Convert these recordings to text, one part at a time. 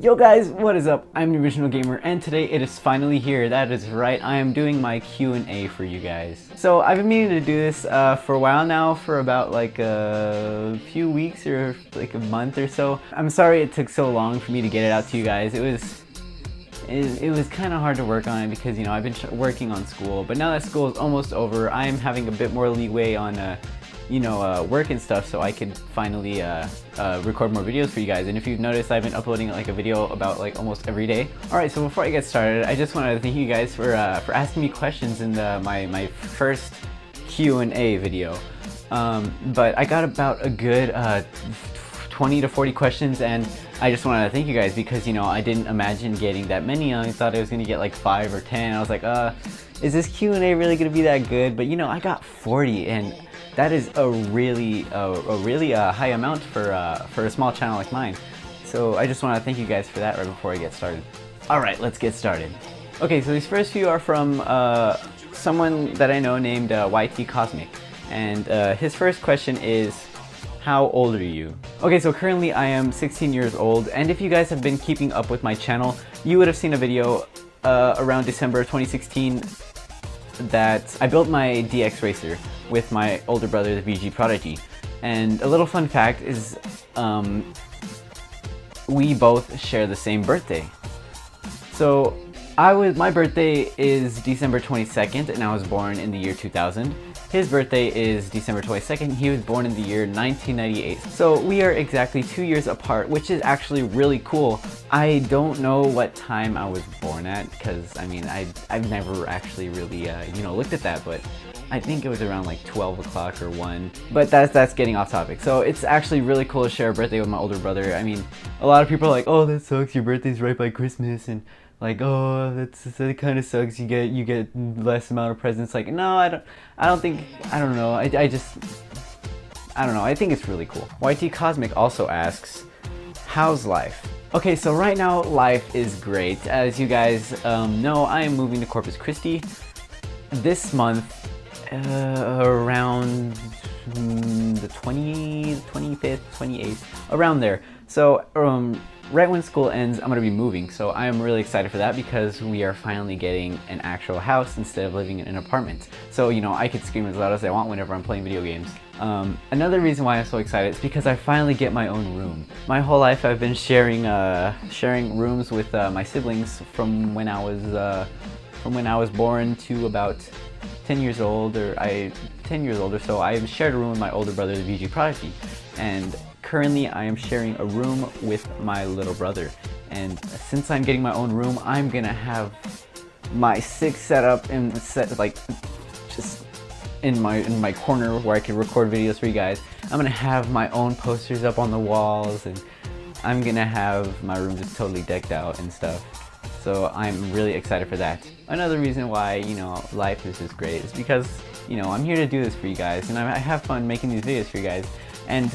Yo guys, what is up? I'm the Original Gamer, and today it is finally here. That is right, I am doing my Q&A for you guys. So I've been meaning to do this for a while now, for about like a few weeks or like a month or so. I'm sorry it took so long for me to get it out to you guys. It was kind of hard to work on it because, you know, I've been working on school, but now that school is almost over, I am having a bit more leeway on work and stuff, so I can finally record more videos for you guys. And if you've noticed, I've been uploading like a video about like almost every day. Alright, so before I get started, I just wanted to thank you guys for asking me questions in my first Q&A video. But I got about a good 20 to 40 questions, and I just wanted to thank you guys because, you know, I didn't imagine getting that many. I thought I was gonna get like 5 or 10. I was like, is this Q&A really gonna be that good? But you know, I got 40, and that is a really high amount for a small channel like mine. So I just want to thank you guys for that right before I get started. Alright, let's get started. Okay, so these first few are from someone that I know named YT Cosmic. And his first question is, how old are you? Okay, so currently I am 16 years old, and if you guys have been keeping up with my channel, you would have seen a video around December 2016 that I built my DX Racer with my older brother, the VG Prodigy. And a little fun fact is, we both share the same birthday. So my birthday is December 22nd, and I was born in the year 2000. His birthday is December 22nd, he was born in the year 1998. So we are exactly 2 years apart, which is actually really cool. I don't know what time I was born at, because I mean, I've never actually really, looked at that, but I think it was around like 12 o'clock or 1, but that's getting off topic. So it's actually really cool to share a birthday with my older brother. I mean, a lot of people are like, oh, that sucks, your birthday's right by Christmas, and like, oh, that kind of sucks, you get less amount of presents. Like, no, I don't know, I don't know, I think it's really cool. YT Cosmic also asks, how's life? Okay, so right now life is great. As you guys know, I am moving to Corpus Christi this month, around the 25th, 28th, around there. So right when school ends, I'm gonna be moving, so I am really excited for that because we are finally getting an actual house instead of living in an apartment. So, you know, I could scream as loud as I want whenever I'm playing video games. Another reason why I'm so excited is because I finally get my own room. My whole life I've been sharing rooms with my siblings from when I was born to about 10 years old, or 10 years old or so. I shared a room with my older brother, the VG Prodigy, and currently I am sharing a room with my little brother. And since I'm getting my own room, I'm gonna have my SIG set up and set like just in my corner where I can record videos for you guys. I'm gonna have my own posters up on the walls, and I'm gonna have my room just totally decked out and stuff. So I'm really excited for that. Another reason why, you know, life is just great is because, you know, I'm here to do this for you guys, and I have fun making these videos for you guys. And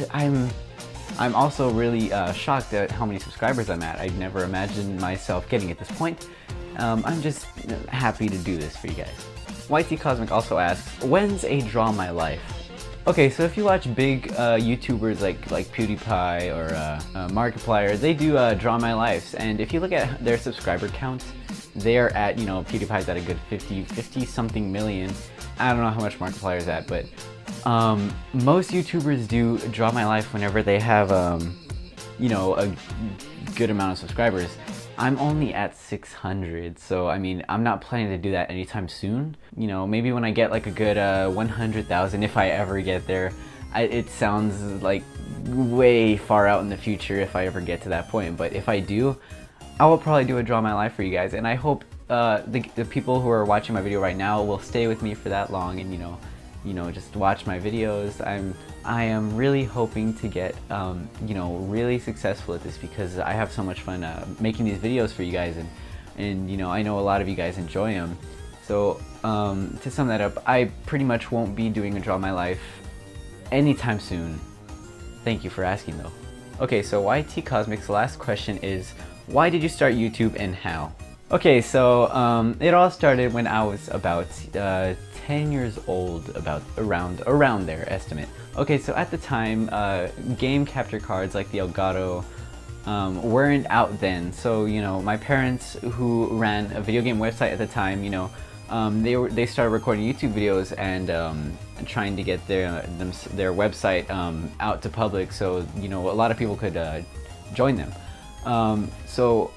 I'm also really shocked at how many subscribers I'm at. I'd never imagined myself getting at this point. I'm just happy to do this for you guys. YT Cosmic also asks, when's a Draw My Life? Okay, so if you watch big YouTubers like PewDiePie or Markiplier, they do Draw My Lives, and if you look at their subscriber count, they are at, you know, PewDiePie's at a good 50 something million. I don't know how much Markiplier's at, but most YouTubers do Draw My Life whenever they have, you know, a good amount of subscribers. I'm only at 600, so I mean, I'm not planning to do that anytime soon. You know, maybe when I get like a good 100,000, if I ever get there. It sounds like way far out in the future if I ever get to that point, but if I do, I will probably do a Draw My Life for you guys, and I hope the people who are watching my video right now will stay with me for that long and, you know, just watch my videos. I am really hoping to get, you know, really successful at this because I have so much fun making these videos for you guys, and you know, I know a lot of you guys enjoy them. So to sum that up, I pretty much won't be doing a Draw My Life anytime soon. Thank you for asking though. Okay, so YT Cosmic's last question is, why did you start YouTube and how? Okay, so it all started when I was about 10 years old, about around there estimate. Okay, so at the time, game capture cards like the Elgato weren't out then. So my parents, who ran a video game website at the time, they started recording YouTube videos and trying to get their website out to public, so a lot of people could join them. So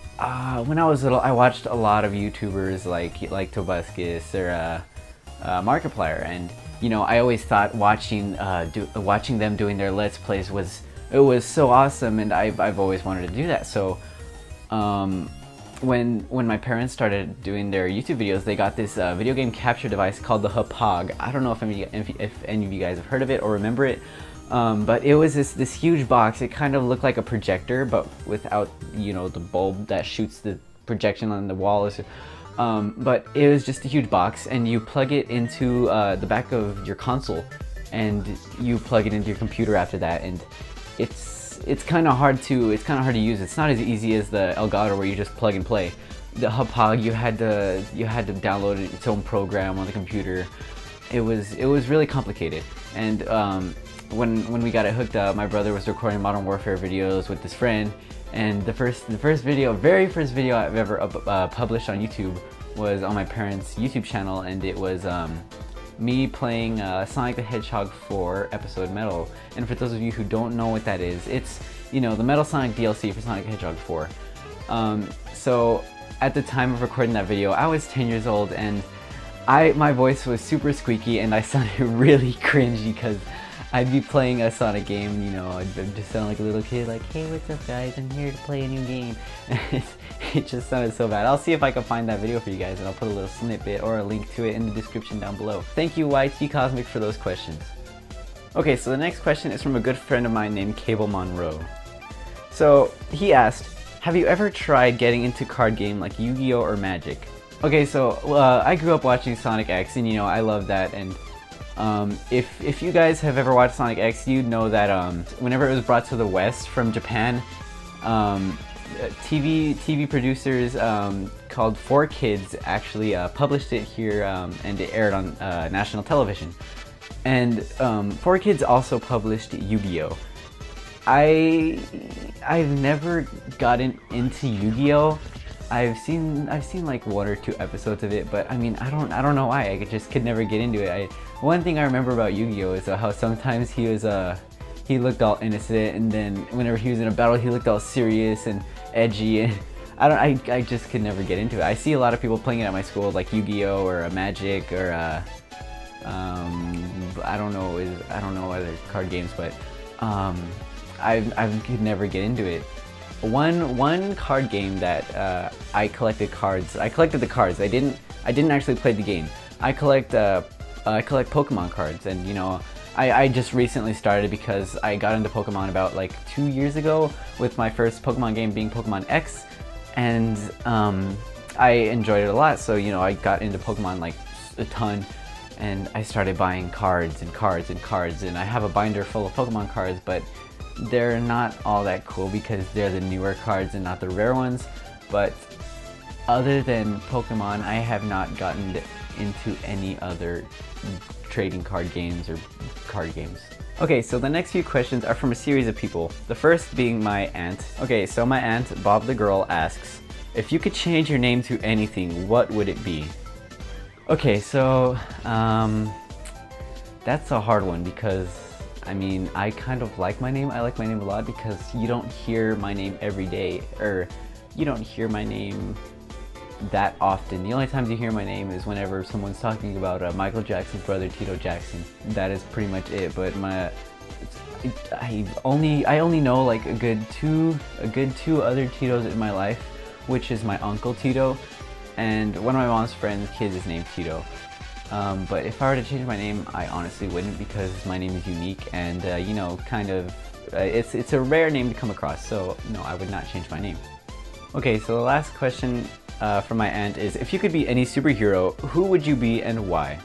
when I was little, I watched a lot of YouTubers like Tobuscus or Markiplier, and I always thought watching them doing their Let's Plays was so awesome, and I've always wanted to do that. So when my parents started doing their YouTube videos, they got this video game capture device called the Hapog. I don't know if any of you guys have heard of it or remember it, but it was this huge box. It kind of looked like a projector, but without the bulb that shoots the projection on the wall. But it was just a huge box, and you plug it into the back of your console, and you plug it into your computer after that, and it's kind of hard to use. It's not as easy as the Elgato where you just plug and play. The Hapog, you had to download its own program on the computer. It was really complicated. And when we got it hooked up, my brother was recording Modern Warfare videos with his friend, and the very first video I've ever published on YouTube was on my parents' YouTube channel, and it was me playing Sonic the Hedgehog 4 episode Metal. And for those of you who don't know what that is, it's the Metal Sonic DLC for Sonic the Hedgehog 4. So at the time of recording that video, I was 10 years old, and my voice was super squeaky, and I sounded really cringy because I'd be playing a Sonic game, I'd just sound like a little kid, like, hey, what's up guys, I'm here to play a new game. It just sounded so bad. I'll see if I can find that video for you guys, and I'll put a little snippet or a link to it in the description down below. Thank you YT Cosmic for those questions. Okay, so the next question is from a good friend of mine named Cable Monroe. So he asked, have you ever tried getting into card game like Yu-Gi-Oh or Magic? Okay, so I grew up watching Sonic X, and I love that, and if you guys have ever watched Sonic X, you'd know that whenever it was brought to the West from Japan, TV producers called 4Kids actually published it here, and it aired on national television. And 4Kids also published Yu-Gi-Oh! I've never gotten into Yu-Gi-Oh! I've seen like 1 or 2 episodes of it, but I mean, I don't know why. I just could never get into it. One thing I remember about Yu-Gi-Oh! Is how sometimes he looked all innocent, and then whenever he was in a battle, he looked all serious and edgy, and I just could never get into it. I see a lot of people playing it at my school, like Yu-Gi-Oh! Or Magic or I don't know other card games, but I could never get into it. One card game that I collected cards. I collected the cards. I didn't actually play the game. I collect Pokemon cards, and I just recently started because I got into Pokemon about like 2 years ago, with my first Pokemon game being Pokemon X, and I enjoyed it a lot. So I got into Pokemon like a ton, and I started buying cards and cards and cards, and I have a binder full of Pokemon cards, but they're not all that cool because they're the newer cards and not the rare ones. But other than Pokemon, I have not gotten into any other trading card games or card games. Okay, so the next few questions are from a series of people. The first being my aunt. Okay, so my aunt, Bob the Girl, asks, if you could change your name to anything, what would it be? Okay, so that's a hard one because I mean, I kind of like my name. I like my name a lot because you don't hear my name every day, or you don't hear my name that often. The only times you hear my name is whenever someone's talking about Michael Jackson's brother, Tito Jackson. That is pretty much it. But I only know like a good two other Titos in my life, which is my uncle Tito, and one of my mom's friends' kids is named Tito. But if I were to change my name, I honestly wouldn't, because my name is unique, and it's a rare name to come across, so no, I would not change my name. Okay, so the last question from my aunt is, if you could be any superhero, who would you be and why?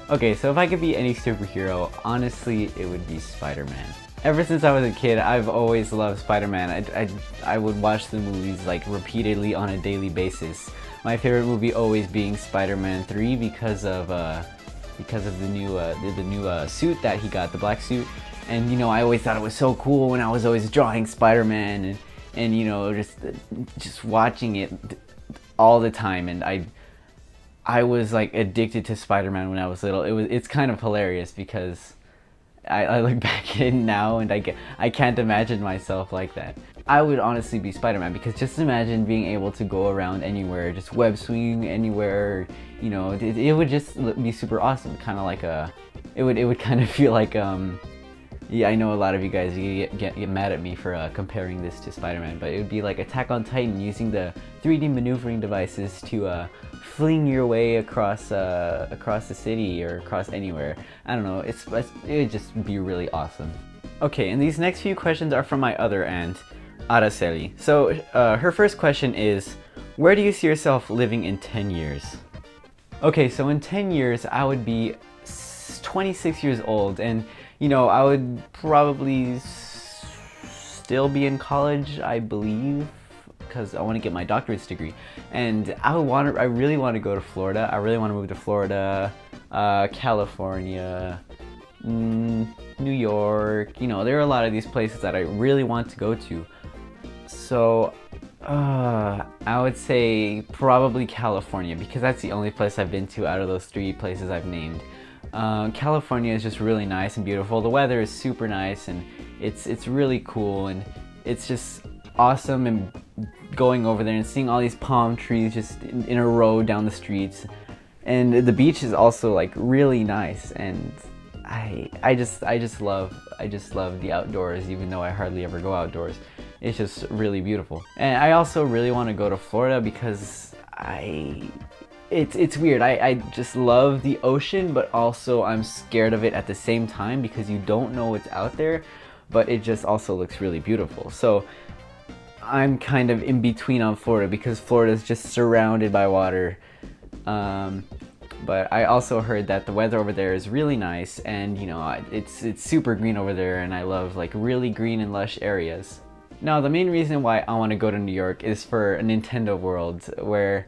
Okay, so if I could be any superhero, honestly, it would be Spider-Man. Ever since I was a kid, I've always loved Spider-Man. I would watch the movies like repeatedly on a daily basis. My favorite movie always being Spider-Man 3 because of the new suit that he got, the black suit. And I always thought it was so cool when I was always drawing Spider-Man, and just watching it all the time. And I was like addicted to Spider-Man when I was little. It's kind of hilarious because I look back at it now and I can't imagine myself like that. I would honestly be Spider-Man, because just imagine being able to go around anywhere, just web swing anywhere. It would just be super awesome. Kind of like it would kind of feel like yeah, I know a lot of you guys get mad at me for comparing this to Spider-Man, but it would be like Attack on Titan, using the 3D maneuvering devices to fling your way across the city or across anywhere. I don't know. It would just be really awesome. Okay, and these next few questions are from my other aunt, Araceli. So her first question is, where do you see yourself living in 10 years? Okay, so in 10 years I would be 26 years old, and I would probably still be in college, I believe, because I want to get my doctorate's degree. And I really want to go to Florida. I really want to move to Florida, California, New York. There are a lot of these places that I really want to go to. So I would say probably California, because that's the only place I've been to out of those 3 places I've named. California is just really nice and beautiful. The weather is super nice, and it's really cool, and it's just awesome. And going over there and seeing all these palm trees just in a row down the streets, and the beach is also like really nice. And I just love the outdoors, even though I hardly ever go outdoors. It's just really beautiful. And I also really want to go to Florida because it's weird. I just love the ocean, but also I'm scared of it at the same time, because you don't know what's out there, but it just also looks really beautiful. So I'm kind of in between on Florida, because Florida is just surrounded by water. But I also heard that the weather over there is really nice, and it's super green over there, and I love like really green and lush areas. Now, the main reason why I want to go to New York is for a Nintendo World, where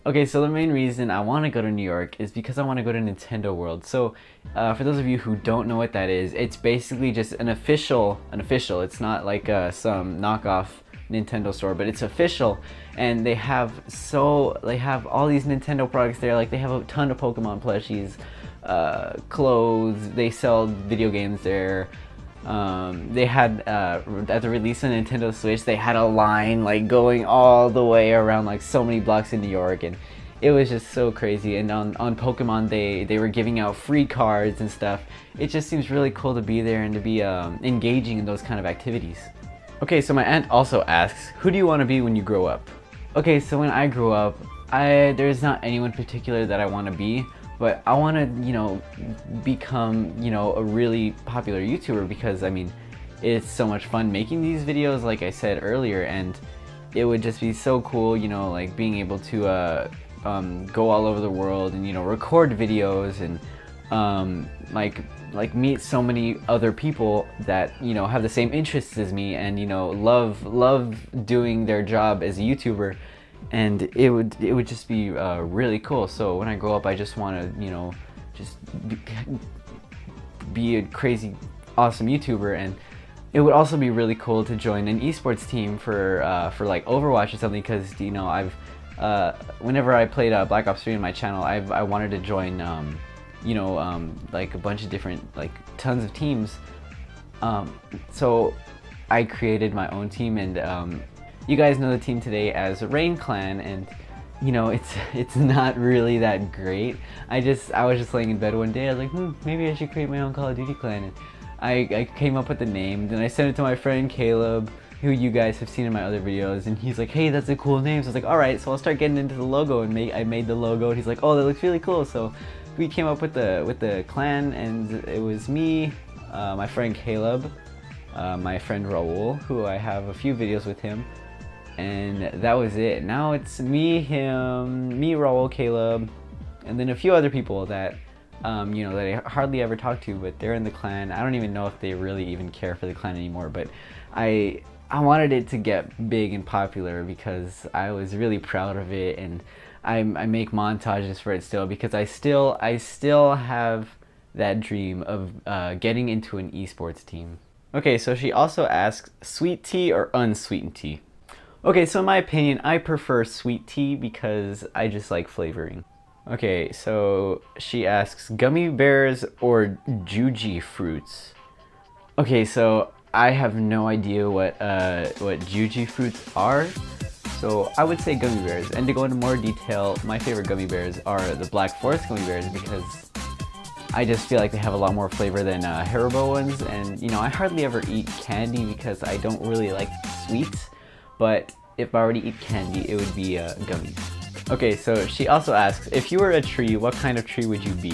okay, so the main reason I want to go to New York is because I want to go to Nintendo World. So for those of you who don't know what that is, it's basically just an official, it's not like some knockoff Nintendo store, but it's official, and they have all these Nintendo products there. Like, they have a ton of Pokemon plushies, clothes, they sell video games there. They had at the release of Nintendo Switch, they had a line like going all the way around like so many blocks in New York, and it was just so crazy. And on Pokemon, they were giving out free cards and stuff. It just seems really cool to be there and to be engaging in those kind of activities. Okay, so my aunt also asks, who do you want to be when you grow up? Okay, so when I grow up, there's not anyone particular that I want to be. But I want to, become, a really popular YouTuber, because, I mean, it's so much fun making these videos, like I said earlier, and it would just be so cool, like being able to go all over the world and, record videos and, like meet so many other people that, have the same interests as me and, love doing their job as a YouTuber. And it would just be really cool. So when I grow up, I just want to, just be a crazy, awesome YouTuber. And it would also be really cool to join an esports team for like Overwatch or something, because I've whenever I played Black Ops 3 on my channel, I wanted to join like a bunch of different, like tons of teams. So I created my own team, and you guys know the team today as Rain Clan, and it's not really that great. I was just laying in bed one day, I was like, maybe I should create my own Call of Duty clan, and I came up with the name. Then I sent it to my friend Caleb, who you guys have seen in my other videos, and he's like, hey, that's a cool name. So I was like, alright, so I'll start getting into the logo, and I made the logo, and he's like, oh, that looks really cool. So we came up with the clan, and it was me, my friend Caleb, my friend Raul, who I have a few videos with him, and that was it. Now it's me, Raul, Caleb, and then a few other people that that I hardly ever talk to, but they're in the clan. I don't even know if they really even care for the clan anymore, but I wanted it to get big and popular because I was really proud of it, and I make montages for it still, because I still have that dream of getting into an esports team. Okay, so she also asks, sweet tea or unsweetened tea? Okay, so in my opinion, I prefer sweet tea because I just like flavoring. Okay, so she asks, gummy bears or juji fruits? Okay, so I have no idea what juji fruits are, so I would say gummy bears. And to go into more detail, my favorite gummy bears are the Black Forest gummy bears because I just feel like they have a lot more flavor than Haribo ones. And you know, I hardly ever eat candy because I don't really like sweets. But if I were to eat candy, it would be gummies. Okay, so she also asks, if you were a tree, what kind of tree would you be?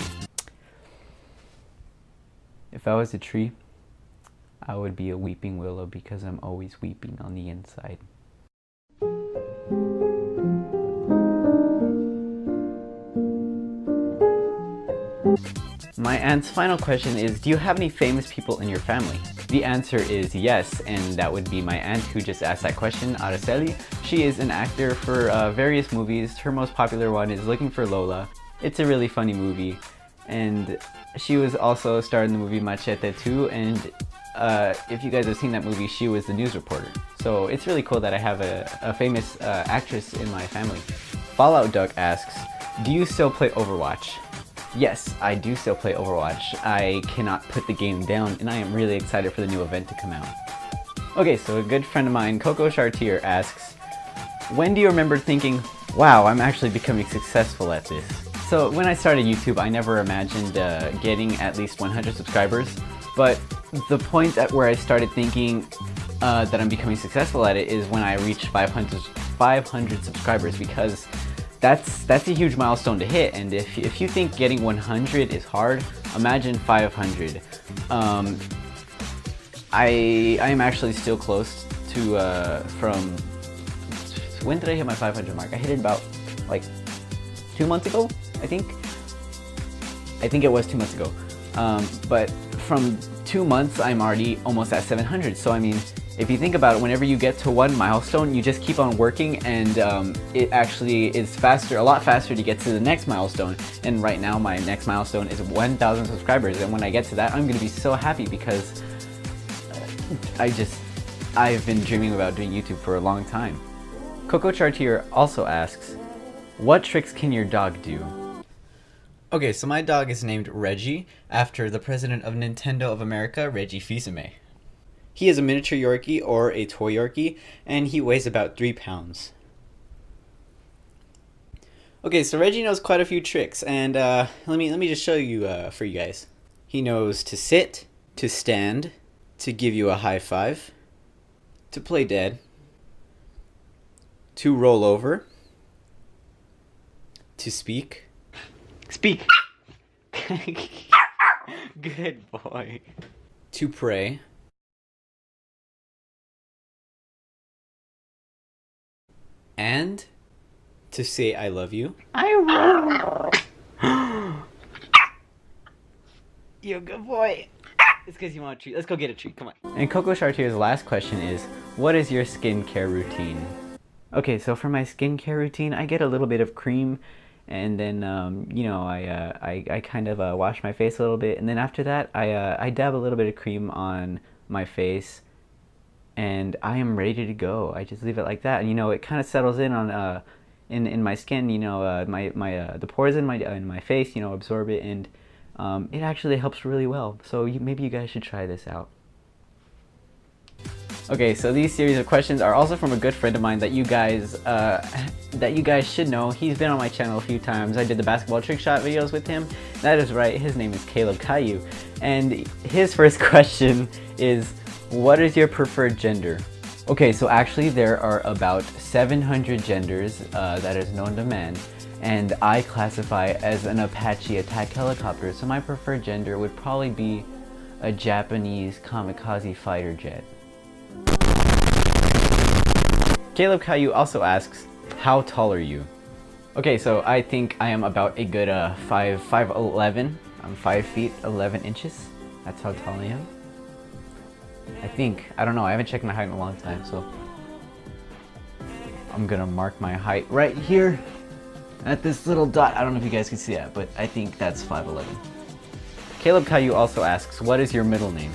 If I was a tree, I would be a weeping willow because I'm always weeping on the inside. My aunt's final question is, do you have any famous people in your family? The answer is yes, and that would be my aunt who just asked that question, Araceli. She is an actor for various movies. Her most popular one is Looking for Lola. It's a really funny movie, and she was also starred in the movie Machete too, and if you guys have seen that movie, she was the news reporter. So it's really cool that I have a famous actress in my family. Fallout Duck asks, do you still play Overwatch? Yes, I do still play Overwatch. I cannot put the game down, and I am really excited for the new event to come out. Okay, so a good friend of mine, Coco Chartier, asks, when do you remember thinking, wow, I'm actually becoming successful at this? So when I started YouTube, I never imagined getting at least 100 subscribers, but the point at where I started thinking that I'm becoming successful at it is when I reached 500 subscribers, because that's a huge milestone to hit, and if you think getting 100 is hard, imagine 500. I am actually still close to from when did I hit my 500 mark? I hit it about like 2 months ago, I think it was 2 months ago. But from 2 months I'm already almost at 700, so I mean, if you think about it, whenever you get to one milestone, you just keep on working, and it actually is a lot faster to get to the next milestone. And right now my next milestone is 1,000 subscribers, and when I get to that, I'm gonna be so happy because I've been dreaming about doing YouTube for a long time. Coco Chartier also asks, what tricks can your dog do? Okay, so my dog is named Reggie, after the president of Nintendo of America, Reggie Fils-Aimé. He is a miniature Yorkie, or a toy Yorkie, and he weighs about 3 pounds. Okay, so Reggie knows quite a few tricks, and let me just show you for you guys. He knows to sit, to stand, to give you a high five, to play dead, to roll over, to speak. Speak! Good boy. To pray. And to say I love you. You're a good boy. It's because you want a treat. Let's go get a treat. Come on. And Coco Chartier's last question is, what is your skincare routine? Okay, so for my skincare routine, I get a little bit of cream, and then you know, I kind of wash my face a little bit, and then after that I dab a little bit of cream on my face, and I am ready to go. I just leave it like that, and you know, it kind of settles in on in my skin. You know, the pores in my face, you know, absorb it, and it actually helps really well. So maybe you guys should try this out. Okay, so these series of questions are also from a good friend of mine that you guys should know. He's been on my channel a few times. I did the basketball trick shot videos with him. That is right, his name is Caleb Caillou. And his first question is, what is your preferred gender? Okay, so actually there are about 700 genders that is known to man, and I classify as an Apache attack helicopter, so my preferred gender would probably be a Japanese kamikaze fighter jet. Caleb Caillou also asks, how tall are you? Okay, so I think I am about a good 5'11". I'm 5 feet 11 inches. That's how tall I am. I think. I don't know. I haven't checked my height in a long time, so I'm gonna mark my height right here at this little dot. I don't know if you guys can see that, but I think that's 5'11". Caleb Caillou also asks, what is your middle name?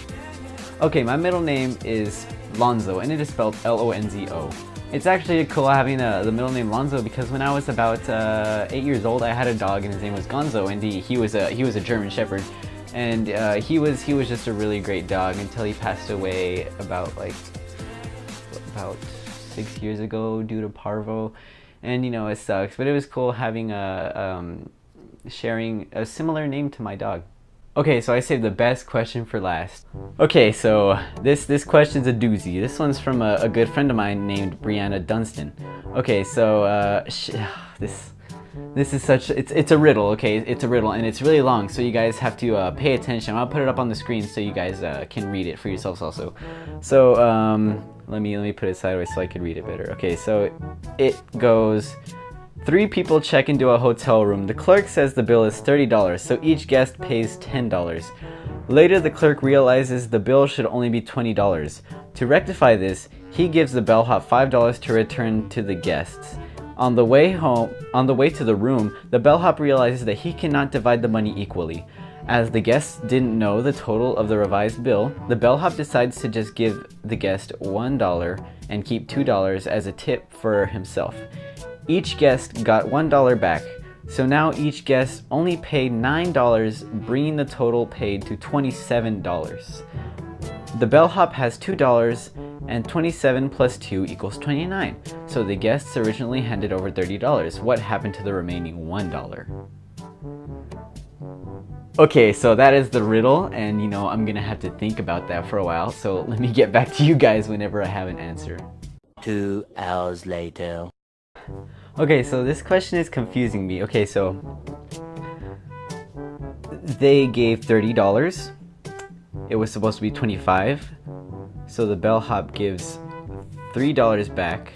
Okay, my middle name is Lonzo, and it is spelled Lonzo. It's actually cool having the middle name Lonzo because when I was about 8 years old, I had a dog and his name was Gonzo, and he was a German Shepherd, and he was just a really great dog until he passed away about 6 years ago due to parvo, and you know it sucks. But it was cool having sharing a similar name to my dog. Okay, so I saved the best question for last. Okay, so this question's a doozy. This one's from a good friend of mine named Brianna Dunstan. Okay, so this is such it's a riddle. Okay, it's a riddle and it's really long, so you guys have to pay attention. I'll put it up on the screen so you guys can read it for yourselves also. So let me put it sideways so I can read it better. Okay, so it goes. 3 people check into a hotel room. The clerk says the bill is $30, so each guest pays $10. Later, the clerk realizes the bill should only be $20. To rectify this, he gives the bellhop $5 to return to the guests. On the way to the room, the bellhop realizes that he cannot divide the money equally. As the guests didn't know the total of the revised bill, the bellhop decides to just give the guest $1 and keep $2 as a tip for himself. Each guest got $1 back, so now each guest only paid $9, bringing the total paid to $27. The bellhop has $2, and 27 plus 2 equals 29, so the guests originally handed over $30. What happened to the remaining $1? Okay, so that is the riddle, and you know, I'm gonna have to think about that for a while, so let me get back to you guys whenever I have an answer. 2 hours later. Okay, so this question is confusing me. Okay, so they gave $30. It was supposed to be $25. So the bellhop gives $3 back,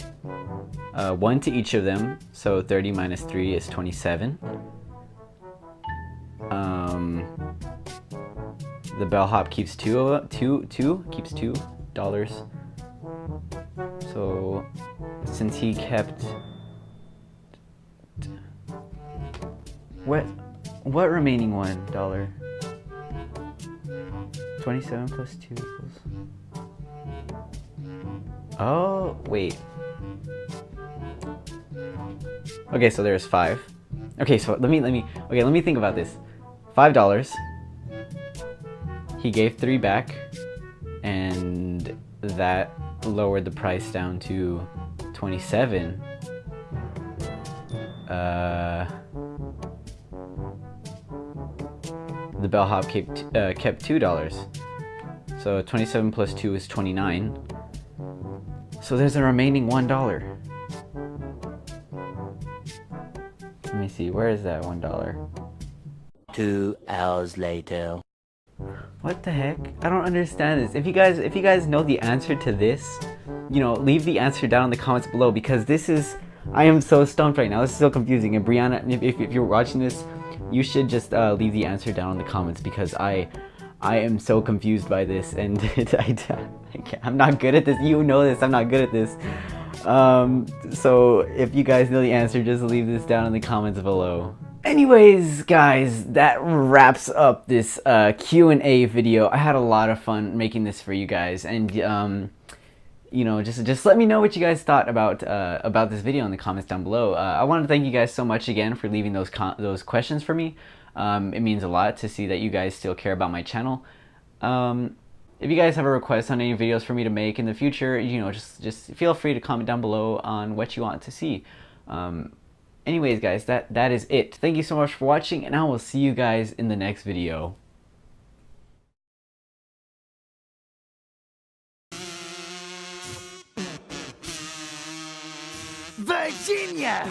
1 to each of them. So 30 minus 3 is 27. The bellhop keeps keeps $2. So since he kept what remaining $1? 27 plus 2 equals. Oh, wait. Okay, so there's 5. Okay, so let me think about this. $5. He gave 3 back, and that lowered the price down to 27. The bellhop kept $2. So 27 plus 2 is 29. So there's a remaining $1. Let me see, where is that $1? 2 hours later. What the heck? I don't understand this. If you guys know the answer to this, you know, leave the answer down in the comments below, because I am so stumped right now. This is so confusing. And Brianna, if you're watching this, you should just leave the answer down in the comments, because I am so confused by this, and I'm not good at this. You know this. I'm not good at this. So if you guys know the answer, just leave this down in the comments below. Anyways, guys, that wraps up this Q&A video. I had a lot of fun making this for you guys, and you know, just let me know what you guys thought about this video in the comments down below. I want to thank you guys so much again for leaving those questions for me. It means a lot to see that you guys still care about my channel. If you guys have a request on any videos for me to make in the future, you know, just feel free to comment down below on what you want to see. Anyways, guys, that is it. Thank you so much for watching, and I will see you guys in the next video. Virginia!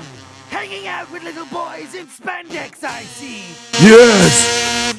Hanging out with little boys in spandex, I see! Yes!